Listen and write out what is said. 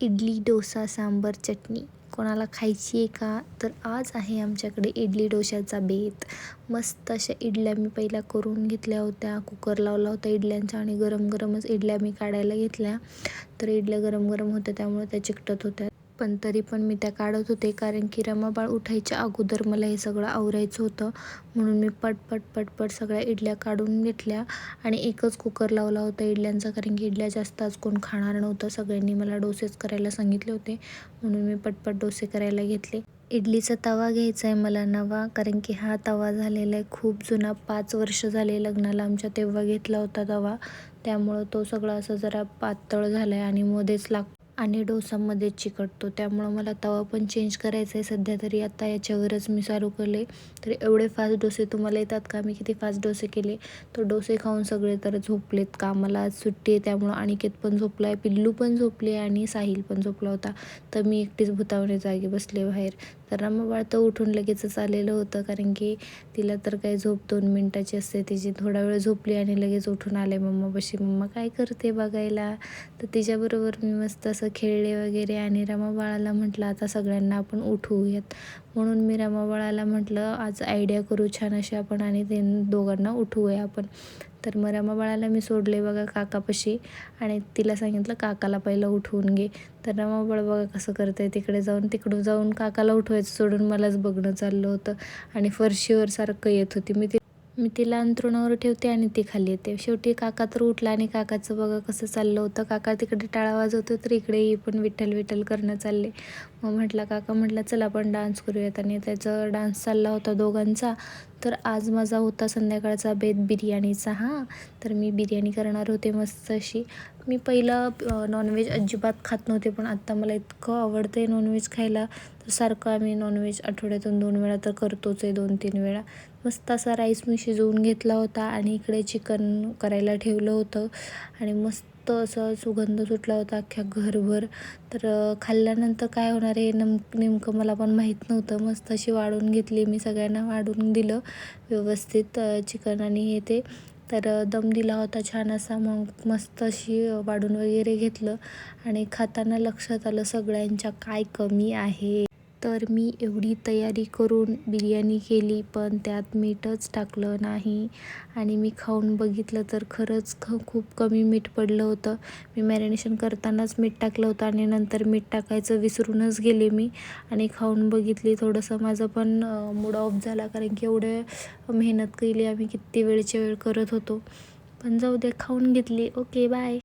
इडली, डोसा, सांबर, चटणी कोणाला खायची आहे का? तर आज आहे आमच्याकडे इडली डोशाचा बेत. मस्त अशा इडल्या मी पहिल्या करून घेतल्या होत्या. कुकर लावला होता इडल्यांचा आणि गरम गरमच इडल्या मी काढायला घेतल्या. तर इडल्या गरम गरम होत्या त्यामुळे त्या चिकटत होत्या. पण तरी पण मी त्या काढत होते, कारण की रमाबाळ उठायच्या अगोदर मला हे सगळं आवरायचं होतं. म्हणून मी पटपट पटपट सगळ्या इडल्या काढून घेतल्या आणि एकच कुकर लावला होता इडल्यांचा, कारण की इडल्या जास्त आज कोण खाणार नव्हतं. सगळ्यांनी मला डोसेच करायला सांगितले होते, म्हणून मी पटपट डोसे करायला घेतले. इडलीचा तवा घ्यायचा आहे मला नवा, कारण की हा तवा झालेला आहे खूप जुना. 5 वर्ष झाले लग्नाला आमच्या, तेव्हा घेतला होता तवा. त्यामुळं तो सगळा असा जरा पातळ झाला आहे आणि मध्येच आणि डोसामध्येच चिकटतो. त्यामुळं मला तवा पण चेंज करायचा आहे सध्या तरी. आता याच्यावरच मी चालू केले. तर एवढे फास्ट डोसे तुम्हाला येतात का? मी किती फास्ट डोसे केले. तो डोसे खाऊन सगळे तर झोपलेत. कामाला आज सुट्टी आहे त्यामुळं अनिकेत पण झोपला आहे, पिल्लू पण झोपले आणि साहिल पण झोपला होता. तर मी एकटीच भुतावणी जागी बसले बाहेर. तर रमाबाळ तर उठून लगेचच आलेलं होतं, कारण की तिला तर काही झोप 2 मिनिटाची असते तिची. थोडा वेळ झोपली आणि लगेच उठून आले मम्मापाशी. मम्मा काय करते बघायला. तर तिच्याबरोबर मी मस्त असं खेळले वगैरे आणि रमाबाळाला म्हटलं आता सगळ्यांना आपण उठवूयात. म्हणून मी रमाबाळाला म्हटलं आज आयडिया करू छान अशी आपण आणि ते दोघांना उठवूया आपण. तर मग रमाबाळाला मी सोडले बघा काकापाशी आणि तिला सांगितलं काकाला पहिलं उठवून घे. तर रमाबाळ बघा कसं करते, तिकडून जाऊन काकाला उठवायचं सोडून मलाच बघणं चाललं होतं आणि फरशीवर सारखं येत होती. मी तिला अंथरुणावर ठेवते आणि ती खाली येते. शेवटी काका तर उठला आणि काकाचं बघा कसं चाललं होतं. काका तिकडे टाळा वाजवतो तर इकडे ही पण विठ्ठल विठ्ठल करणं चालले. मग काका म्हटला चला आपण डान्स करूयात आणि त्याचा डान्स चालला होता दोघांचा. तर आज माझा होता संध्याकाळचा बेत बिर्याणीचा. तर मी बिर्याणी करणार होते मस्त अशी. मी पहिलं नॉनव्हेज अजिबात खात नव्हते, पण आत्ता मला इतकं आवडतं आहे नॉनव्हेज खायला. तर सारखं आम्ही नॉनव्हेज आठवड्यातून 2 वेळा तर करतोच आहे, 2-3 वेळा. मस्त असा राईस मी शिजवून घेतला होता आणि इकडे चिकन करायला ठेवलं होतं आणि मस्त असं सुगंध सुटला होता अख्ख्या घरभर. तर खाल्ल्यानंतर काय होणार आहे नेमकं मला पण माहीत नव्हतं. मस्त अशी वाढून घेतली मी, सगळ्यांना वाढून दिलं व्यवस्थित चिकन आणि हे ते. तर दम दिला होता छान असा. मग मस्त अशी वाढून वगैरे घेतलं आणि खाताना लक्षात आलं सगळ्यांच्या काय कमी आहे. तर मी एवढी तयारी करून बिर्याणी केली, पण त्यात मीठच टाकलं नाही आणि मी खाऊन बघितलं तर खरंच खूप कमी मीठ पडलं होतं. मी मॅरिनेशन करतानाच मीठ टाकलं होतं आणि नंतर मीठ टाकायचं विसरूनच गेले मी आणि खाऊन बघितली. थोडंसं माझं पण मूड ऑफ झाला, कारण की एवढे मेहनत केली आम्ही, किती वेळच्या वेळ करत होतो. पण जाऊ दे, खाऊन घेतली. Okay, bye.